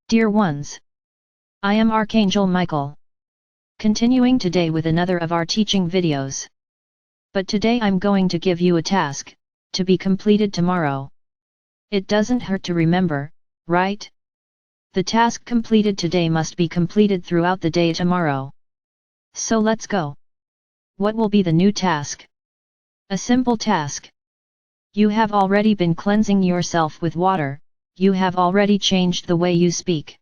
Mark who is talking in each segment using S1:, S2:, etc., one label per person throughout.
S1: Dear ones, I am Archangel Michael. Continuing today with another of our teaching videos. But today I'm going to give you a task, to be completed tomorrow. It doesn't hurt to remember, right? The task completed today must be completed throughout the day tomorrow. So let's go. What will be the new task? A simple task. You have already been cleansing yourself with water, you have already changed the way you speak.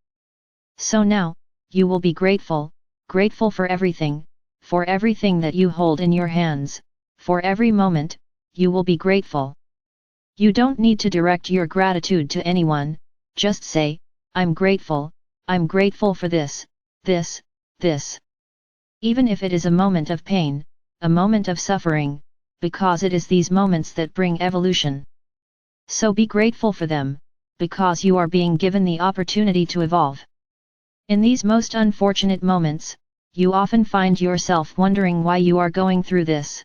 S1: So now, you will be grateful for everything that you hold in your hands, for every moment, you will be grateful. You don't need to direct your gratitude to anyone, just say, I'm grateful for this. Even if it is a moment of pain, a moment of suffering, because it is these moments that bring evolution. So be grateful for them, because you are being given the opportunity to evolve. In these most unfortunate moments, you often find yourself wondering why you are going through this.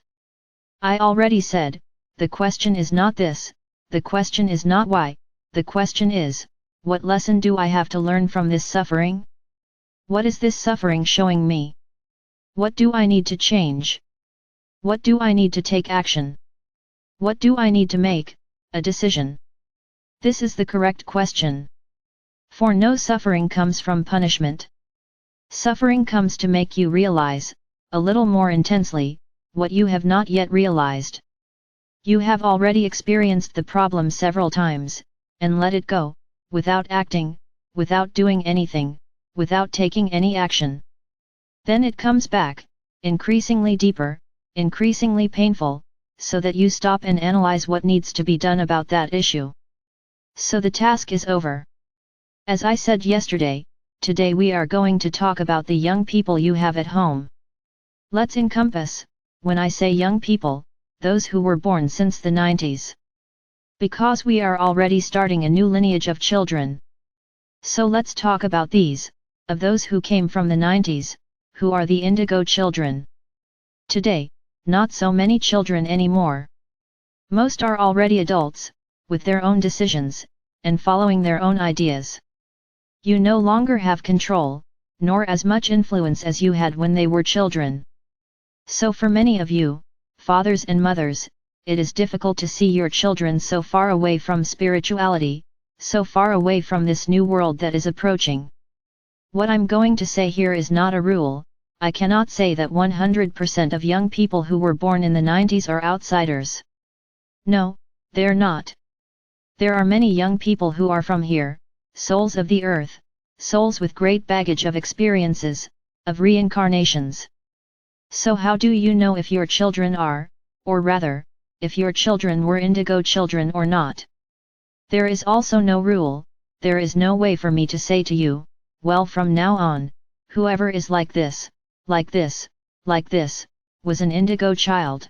S1: I already said, the question is not this, the question is not why, the question is, what lesson do I have to learn from this suffering? What is this suffering showing me? What do I need to change? What do I need to take action? What do I need to make a decision? This is the correct question. For no suffering comes from punishment. Suffering comes to make you realize, a little more intensely, what you have not yet realized. You have already experienced the problem several times, and let it go, without acting, without doing anything, without taking any action. Then it comes back, increasingly deeper, increasingly painful, so that you stop and analyze what needs to be done about that issue. So the task is over. As I said yesterday, today we are going to talk about the young people you have at home. Let's encompass, when I say young people, those who were born since the 90s. Because we are already starting a new lineage of children. So let's talk about these, of those who came from the 90s, who are the indigo children. Today, not so many children anymore. Most are already adults, with their own decisions, and following their own ideas. You no longer have control, nor as much influence as you had when they were children. So for many of you, fathers and mothers, it is difficult to see your children so far away from spirituality, so far away from this new world that is approaching. What I'm going to say here is not a rule. I cannot say that 100% of young people who were born in the 90s are outsiders. No, they're not. There are many young people who are from here, souls of the earth, souls with great baggage of experiences, of reincarnations. So how do you know if your children are, or rather, if your children were indigo children or not? There is also no rule, there is no way for me to say to you, well from now on, whoever is like this, was an indigo child.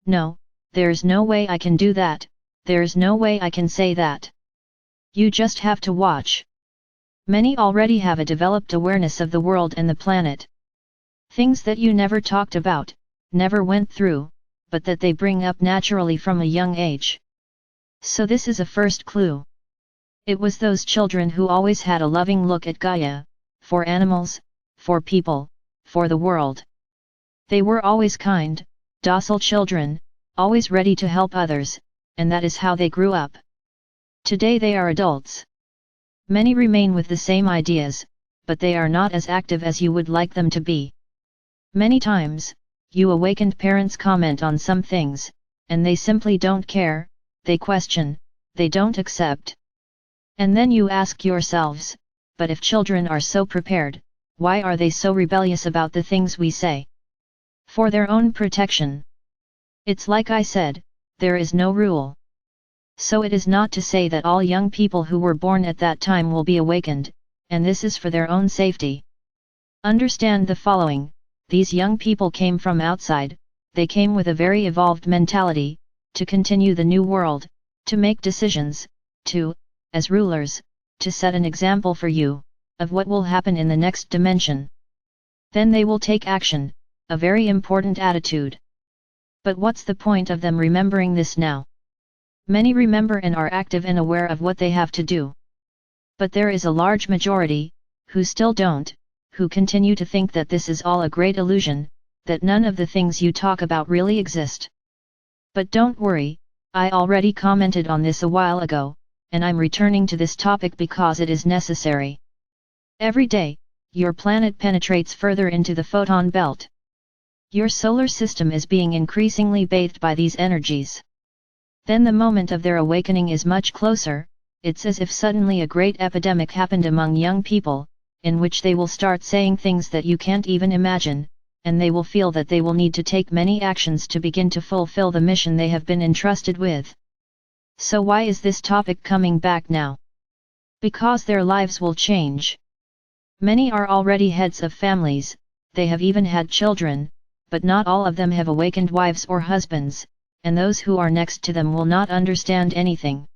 S1: No, there's no way I can do that, there's no way I can say that. You just have to watch. Many already have a developed awareness of the world and the planet. Things that you never talked about, never went through, but that they bring up naturally from a young age. So this is a first clue. It was those children who always had a loving look at Gaia, for animals, for people, for the world. They were always kind, docile children, always ready to help others, and that is how they grew up. Today they are adults. Many remain with the same ideas, but they are not as active as you would like them to be. Many times, you awakened parents comment on some things, and they simply don't care, they question, they don't accept. And then you ask yourselves, but if children are so prepared, why are they so rebellious about the things we say? For their own protection. It's like I said, there is no rule. So it is not to say that all young people who were born at that time will be awakened, and this is for their own safety. Understand the following, these young people came from outside, they came with a very evolved mentality, to continue the new world, to make decisions, to, as rulers, to set an example for you, of what will happen in the next dimension. Then they will take action, a very important attitude. But what's the point of them remembering this now? Many remember and are active and aware of what they have to do. But there is a large majority, who still don't, who continue to think that this is all a great illusion, that none of the things you talk about really exist. But don't worry, I already commented on this a while ago, and I'm returning to this topic because it is necessary. Every day, your planet penetrates further into the photon belt. Your solar system is being increasingly bathed by these energies. Then the moment of their awakening is much closer. It's as if suddenly a great epidemic happened among young people, in which they will start saying things that you can't even imagine, and they will feel that they will need to take many actions to begin to fulfill the mission they have been entrusted with. So why is this topic coming back now? Because their lives will change. Many are already heads of families, they have even had children, but not all of them have awakened wives or husbands, and those who are next to them will not understand anything.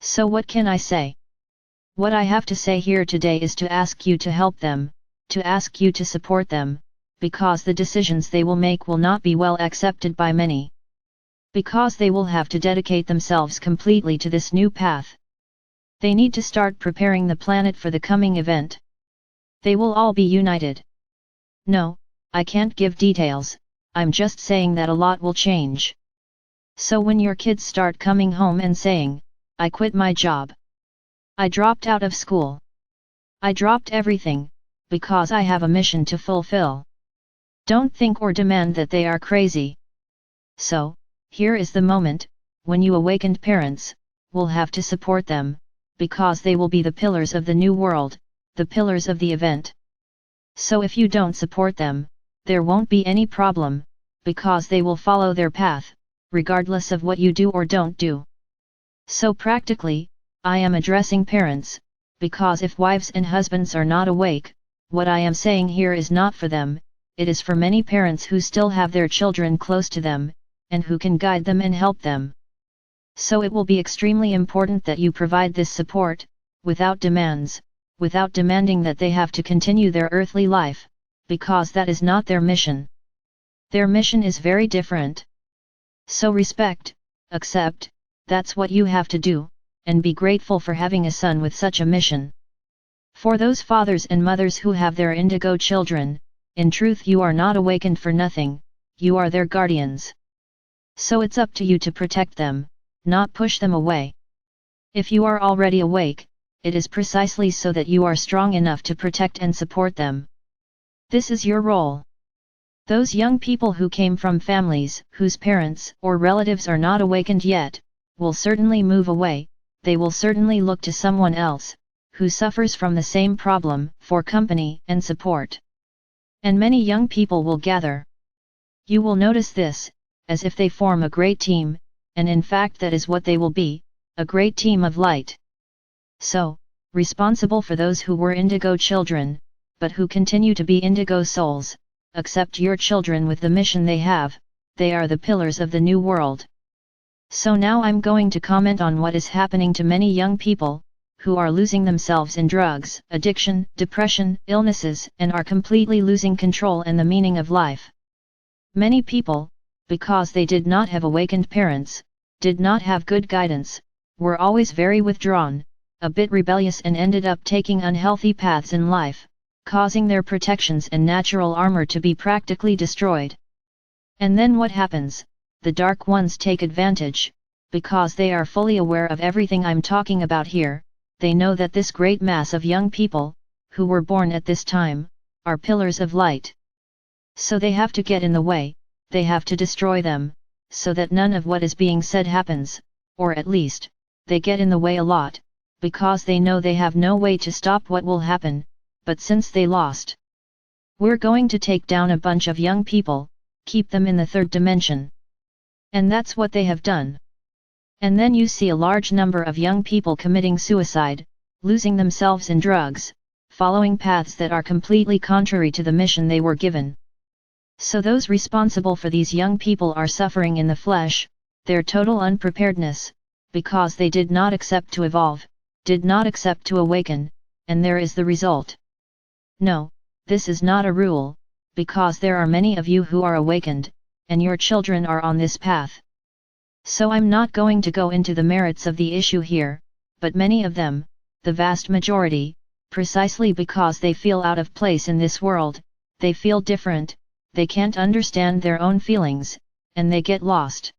S1: So what can I say? What I have to say here today is to ask you to help them, to ask you to support them, because the decisions they will make will not be well accepted by many. Because they will have to dedicate themselves completely to this new path. They need to start preparing the planet for the coming event. They will all be united. No, I can't give details, I'm just saying that a lot will change. So when your kids start coming home and saying, I quit my job. I dropped out of school. I dropped everything, because I have a mission to fulfill. Don't think or demand that they are crazy. So, here is the moment, when you awakened parents, will have to support them, because they will be the pillars of the new world, the pillars of the event. So if you don't support them, there won't be any problem, because they will follow their path, regardless of what you do or don't do. So practically, I am addressing parents, because if wives and husbands are not awake, what I am saying here is not for them, it is for many parents who still have their children close to them, and who can guide them and help them. So it will be extremely important that you provide this support, without demands, without demanding that they have to continue their earthly life, because that is not their mission. Their mission is very different. So respect, accept, that's what you have to do, and be grateful for having a son with such a mission. For those fathers and mothers who have their indigo children, in truth you are not awakened for nothing, you are their guardians. So it's up to you to protect them, not push them away. If you are already awake, it is precisely so that you are strong enough to protect and support them. This is your role. Those young people who came from families whose parents or relatives are not awakened yet, will certainly move away, they will certainly look to someone else, who suffers from the same problem, for company and support. And many young people will gather. You will notice this, as if they form a great team, and in fact that is what they will be, a great team of light. So, responsible for those who were indigo children, but who continue to be indigo souls, accept your children with the mission they have, they are the pillars of the new world. So now I'm going to comment on what is happening to many young people, who are losing themselves in drugs, addiction, depression, illnesses, and are completely losing control and the meaning of life. Many people, because they did not have awakened parents, did not have good guidance, were always very withdrawn, a bit rebellious and ended up taking unhealthy paths in life, causing their protections and natural armor to be practically destroyed. And then what happens? The dark ones take advantage, because they are fully aware of everything I'm talking about here, they know that this great mass of young people, who were born at this time, are pillars of light. So they have to get in the way, they have to destroy them, so that none of what is being said happens, or at least, they get in the way a lot, because they know they have no way to stop what will happen, but since they lost, we're going to take down a bunch of young people, keep them in the third dimension. And that's what they have done. And then you see a large number of young people committing suicide, losing themselves in drugs, following paths that are completely contrary to the mission they were given. So those responsible for these young people are suffering in the flesh, their total unpreparedness, because they did not accept to evolve, did not accept to awaken, and there is the result. No, this is not a rule, because there are many of you who are awakened, and your children are on this path. So I'm not going to go into the merits of the issue here, but many of them, the vast majority, precisely because they feel out of place in this world, they feel different, they can't understand their own feelings, and they get lost.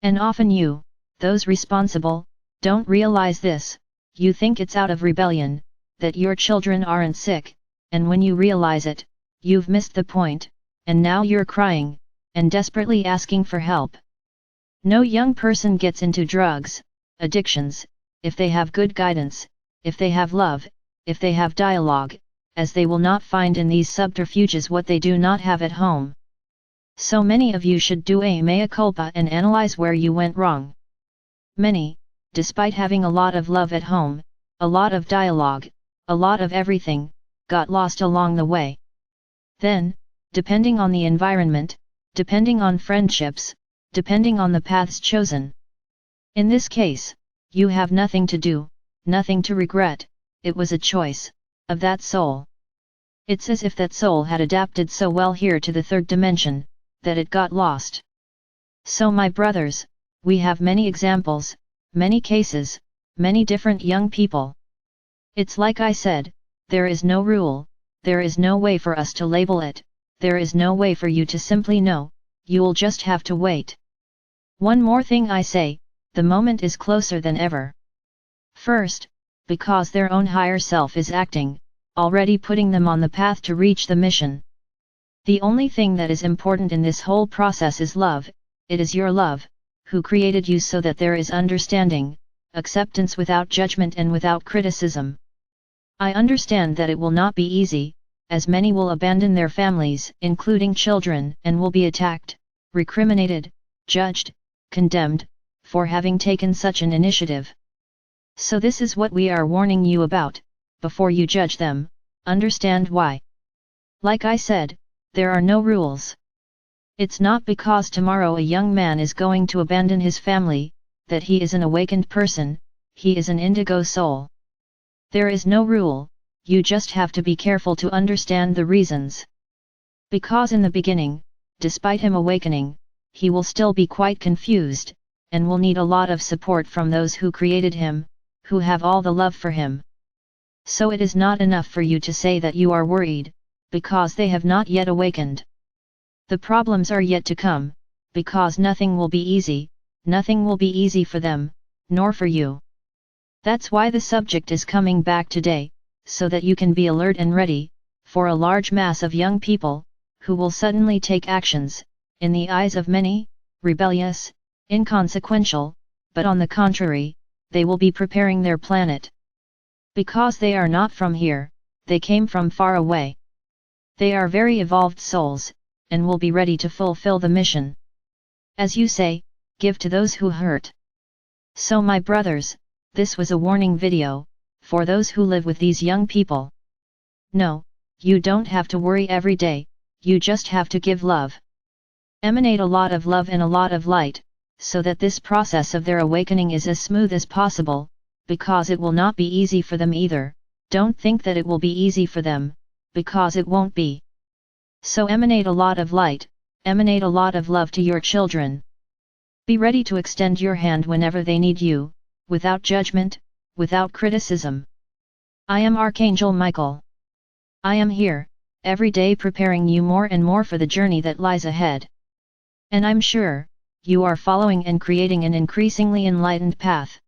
S1: And often you, those responsible, don't realize this. You think it's out of rebellion, that your children aren't sick, and when you realize it, you've missed the point, and now you're crying, and desperately asking for help. No young person gets into drugs, addictions, if they have good guidance, if they have love, if they have dialogue, as they will not find in these subterfuges what they do not have at home. So many of you should do a mea culpa and analyze where you went wrong. Many, despite having a lot of love at home, a lot of dialogue, a lot of everything, got lost along the way. Then, depending on the environment, depending on friendships, depending on the paths chosen. In this case, you have nothing to do, nothing to regret, it was a choice of that soul. It's as if that soul had adapted so well here to the third dimension, that it got lost. So my brothers, we have many examples, many cases, many different young people. It's like I said, there is no rule, there is no way for us to label it, there is no way for you to simply know, you'll just have to wait. One more thing I say, the moment is closer than ever. First, because their own higher self is acting, already putting them on the path to reach the mission. The only thing that is important in this whole process is love, it is your love, who created you so that there is understanding, acceptance without judgment and without criticism. I understand that it will not be easy, as many will abandon their families, including children, and will be attacked, recriminated, judged, condemned, for having taken such an initiative. So this is what we are warning you about, before you judge them, understand why. Like I said, there are no rules. It's not because tomorrow a young man is going to abandon his family, that he is an awakened person, he is an indigo soul. There is no rule, you just have to be careful to understand the reasons. Because in the beginning, despite him awakening, he will still be quite confused, and will need a lot of support from those who created him, who have all the love for him. So it is not enough for you to say that you are worried, because they have not yet awakened. The problems are yet to come, because nothing will be easy, nothing will be easy for them, nor for you. That's why the subject is coming back today, so that you can be alert and ready, for a large mass of young people, who will suddenly take actions, in the eyes of many, rebellious, inconsequential, but on the contrary, they will be preparing their planet. Because they are not from here, they came from far away. They are very evolved souls, and will be ready to fulfill the mission. As you say, give to those who hurt. So my brothers, this was a warning video, for those who live with these young people. No, you don't have to worry every day, you just have to give love. Emanate a lot of love and a lot of light, so that this process of their awakening is as smooth as possible, because it will not be easy for them either. Don't think that it will be easy for them, because it won't be. So emanate a lot of light, emanate a lot of love to your children. Be ready to extend your hand whenever they need you, without judgment, without criticism. I am Archangel Michael. I am here, every day preparing you more and more for the journey that lies ahead. And I'm sure, you are following and creating an increasingly enlightened path.